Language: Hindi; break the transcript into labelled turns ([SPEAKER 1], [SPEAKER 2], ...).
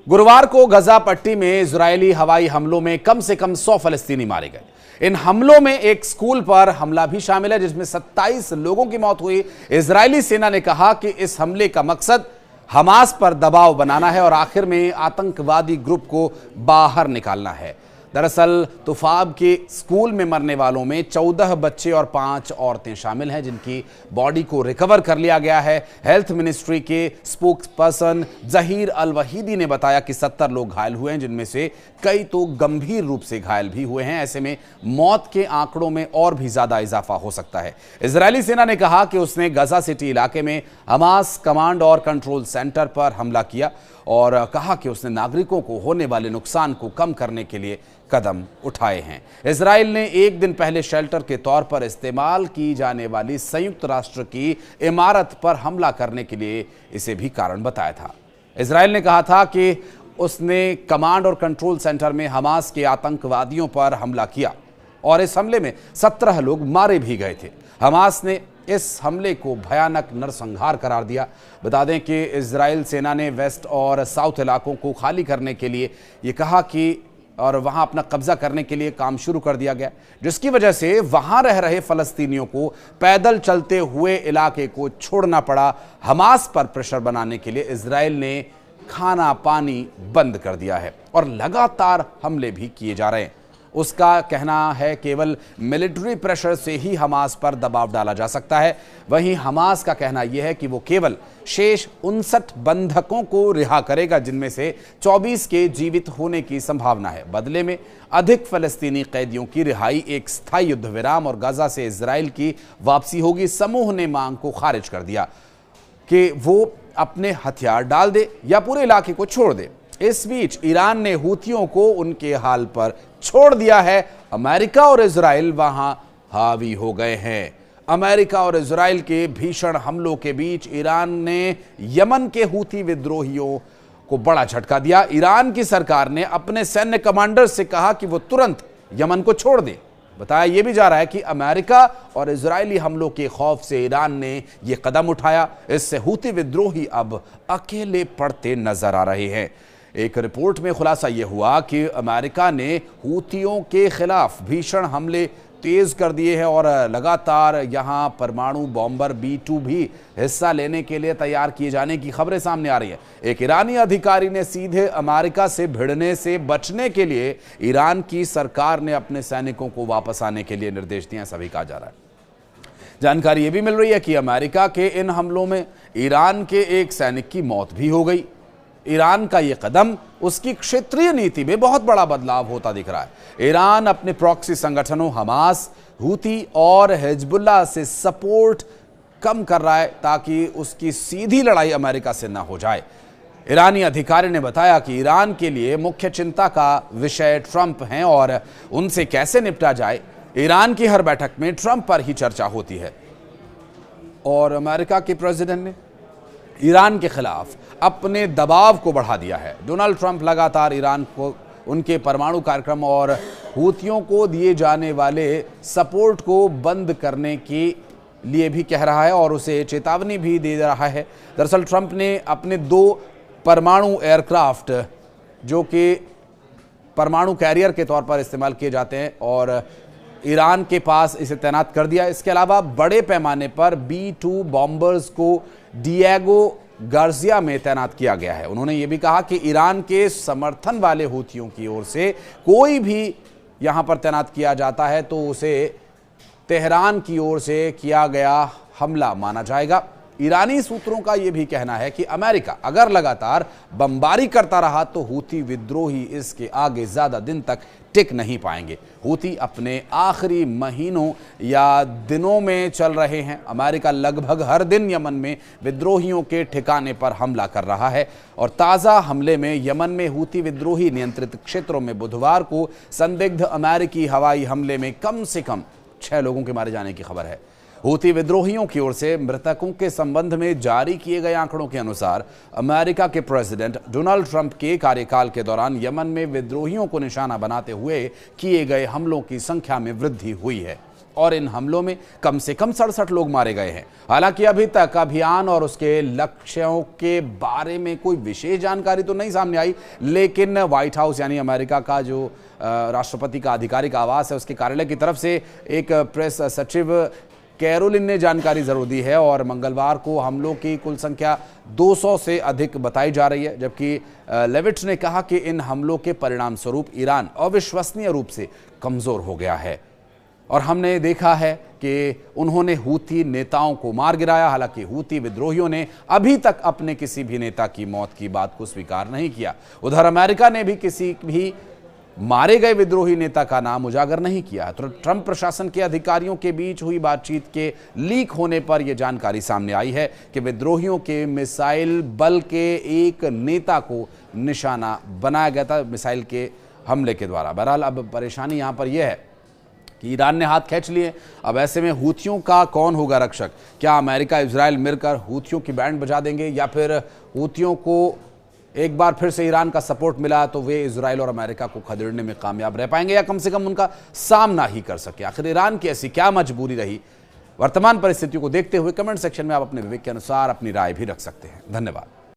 [SPEAKER 1] गुरुवार को गजा पट्टी में इजरायली हवाई हमलों में कम से कम 100 फलस्तीनी मारे गए। इन हमलों में एक स्कूल पर हमला भी शामिल है, जिसमें 27 लोगों की मौत हुई। इजरायली सेना ने कहा कि इस हमले का मकसद हमास पर दबाव बनाना है और आखिर में आतंकवादी ग्रुप को बाहर निकालना है। दरअसल तुफाब के स्कूल में मरने वालों में 14 बच्चे और 5 औरतें शामिल हैं, जिनकी बॉडी को रिकवर कर लिया गया है। हेल्थ मिनिस्ट्री के स्पोक्स पर्सन जहीर अल वहीदी ने बताया कि 70 लोग घायल हुए हैं, जिनमें से कई तो गंभीर रूप से घायल भी हुए हैं। ऐसे में मौत के आंकड़ों में और भी ज्यादा इजाफा हो सकता है। इजरायली सेना ने कहा कि उसने गजा सिटी इलाके में हमास कमांड और कंट्रोल सेंटर पर हमला किया और कहा कि उसने नागरिकों को होने वाले नुकसान को कम करने के लिए कदम उठाए हैं। इजराइल ने एक दिन पहले शेल्टर के तौर पर इस्तेमाल की जाने वाली संयुक्त राष्ट्र की इमारत पर हमला करने के लिए इसे भी कारण बताया था। इजराइल ने कहा था कि उसने कमांड और कंट्रोल सेंटर में हमास के आतंकवादियों पर हमला किया और इस हमले में 17 लोग मारे भी गए थे। हमास ने इस हमले को भयानक नरसंहार करार दिया। बता दें कि इजराइल सेना ने वेस्ट और साउथ इलाकों को खाली करने के लिए ये कहा कि और वहां अपना कब्जा करने के लिए काम शुरू कर दिया गया, जिसकी वजह से वहां रह रहे फलस्तीनियों को पैदल चलते हुए इलाके को छोड़ना पड़ा। हमास पर प्रेशर बनाने के लिए इजराइल ने खाना पानी बंद कर दिया है और लगातार हमले भी किए जा रहे हैं। उसका कहना है केवल मिलिट्री प्रेशर से ही हमास पर दबाव डाला जा सकता है। वहीं हमास का कहना यह है कि वो केवल शेष 59 बंधकों को रिहा करेगा, जिनमें से 24 के जीवित होने की संभावना है। बदले में अधिक फलस्तीनी कैदियों की रिहाई, एक स्थायी युद्ध विराम और गजा से इजराइल की वापसी होगी। समूह ने मांग को खारिज कर दिया कि वो अपने हथियार डाल दे या पूरे इलाके को छोड़ दे। इस बीच ईरान ने हूथियों को उनके हाल पर छोड़ दिया है। अमेरिका और इजराइल वहां हावी हो गए हैं। अमेरिका और इजराइल के भीषण हमलों के बीच ईरान ने यमन के हूथी विद्रोहियों को बड़ा झटका दिया। ईरान की सरकार ने अपने सैन्य कमांडर से कहा कि वो तुरंत यमन को छोड़ दे। बताया यह भी जा रहा है कि अमेरिका और इजरायली हमलों के खौफ से ईरान ने यह कदम उठाया। इससे हूथी विद्रोही अब अकेले पड़ते नजर आ रहे हैं। एक रिपोर्ट में खुलासा यह हुआ कि अमेरिका ने हूथियों के खिलाफ भीषण हमले तेज कर दिए हैं और लगातार यहां परमाणु बॉम्बर B-2 भी हिस्सा लेने के लिए तैयार किए जाने की खबरें सामने आ रही है। एक ईरानी अधिकारी ने सीधे अमेरिका से भिड़ने से बचने के लिए ईरान की सरकार ने अपने सैनिकों को वापस आने के लिए निर्देश दिए, ऐसा भी कहा जा रहा है। जानकारी यह भी मिल रही है कि अमेरिका के इन हमलों में ईरान के एक सैनिक की मौत भी हो गई। ईरान का यह कदम उसकी क्षेत्रीय नीति में बहुत बड़ा बदलाव होता दिख रहा है। ईरान अपने प्रॉक्सी संगठनों हमास, हूथी और हिजबुल्लाह से सपोर्ट कम कर रहा है ताकि उसकी सीधी लड़ाई अमेरिका से ना हो जाए। ईरानी अधिकारी ने बताया कि ईरान के लिए मुख्य चिंता का विषय ट्रंप हैं और उनसे कैसे निपटा जाए। ईरान की हर बैठक में ट्रंप पर ही चर्चा होती है और अमेरिका के प्रेसिडेंट ने ईरान के खिलाफ अपने दबाव को बढ़ा दिया है। डोनाल्ड ट्रंप लगातार ईरान को उनके परमाणु कार्यक्रम और हूथियों को दिए जाने वाले सपोर्ट को बंद करने के लिए भी कह रहा है और उसे चेतावनी भी दे रहा है। दरअसल ट्रंप ने अपने 2 परमाणु एयरक्राफ्ट, जो कि परमाणु कैरियर के तौर पर इस्तेमाल किए जाते हैं, और ईरान के पास इसे तैनात कर दिया। इसके अलावा बड़े पैमाने पर B-2 बॉम्बर्स को डिएगो गार्सिया में तैनात किया गया है। उन्होंने ये भी कहा कि ईरान के समर्थन वाले हूथियों की ओर से कोई भी यहां पर तैनात किया जाता है तो उसे तेहरान की ओर से किया गया हमला माना जाएगा। ईरानी सूत्रों का यह भी कहना है कि अमेरिका अगर लगातार बमबारी करता रहा तो हूथी विद्रोही इसके आगे ज्यादा दिन तक टिक नहीं पाएंगे। हूथी अपने आखिरी महीनों या दिनों में चल रहे हैं। अमेरिका लगभग हर दिन यमन में विद्रोहियों के ठिकाने पर हमला कर रहा है और ताज़ा हमले में यमन में हूथी विद्रोही नियंत्रित क्षेत्रों में बुधवार को संदिग्ध अमेरिकी हवाई हमले में कम से कम 6 लोगों के मारे जाने की खबर है। हूथी विद्रोहियों की ओर से मृतकों के संबंध में जारी किए गए आंकड़ों के अनुसार अमेरिका के प्रेसिडेंट डोनाल्ड ट्रंप के कार्यकाल के दौरान यमन में विद्रोहियों को निशाना बनाते हुए किए गए हमलों की संख्या में वृद्धि हुई है। और इन हमलों में कम से कम 67 लोग मारे गए हैं। हालांकि अभी तक अभियान और उसके लक्ष्यों के बारे में कोई विशेष जानकारी तो नहीं सामने आई, लेकिन व्हाइट हाउस यानी अमेरिका का जो राष्ट्रपति का आधिकारिक आवास है, उसके कार्यालय की तरफ से एक प्रेस सचिव कैरोलिन ने जानकारी जरूर दी है और मंगलवार को हमलों की कुल संख्या 200 से अधिक बताई जा रही है, जबकि लेविट्स ने कहा कि इन हमलों के परिणाम स्वरूप ईरान अविश्वसनीय रूप से कमजोर हो गया है और हमने देखा है कि उन्होंने हूती नेताओं को मार गिराया। हालांकि हूती विद्रोहियों ने अभी तक अपने किसी भी नेता की मौत की बात को स्वीकार नहीं किया। उधर अमेरिका ने भी किसी भी मारे गए विद्रोही नेता का नाम उजागर नहीं किया। तो ट्रंप प्रशासन के अधिकारियों के बीच हुई बातचीत के लीक होने पर यह जानकारी सामने आई है कि विद्रोहियों के मिसाइल बल के एक नेता को निशाना बनाया गया था मिसाइल के हमले के द्वारा। बहरहाल अब परेशानी यहां पर यह है कि ईरान ने हाथ खींच लिए। अब ऐसे में हूथियों का कौन होगा रक्षक? क्या अमेरिका इजराइल मिलकर हूथियों की बैंड बजा देंगे, या फिर हूथियों को एक बार फिर से ईरान का सपोर्ट मिला तो वे इजराइल और अमेरिका को खदेड़ने में कामयाब रह पाएंगे, या कम से कम उनका सामना ही कर सके? आखिर ईरान की ऐसी क्या मजबूरी रही? वर्तमान परिस्थितियों को देखते हुए कमेंट सेक्शन में आप अपने विवेक के अनुसार अपनी राय भी रख सकते हैं। धन्यवाद।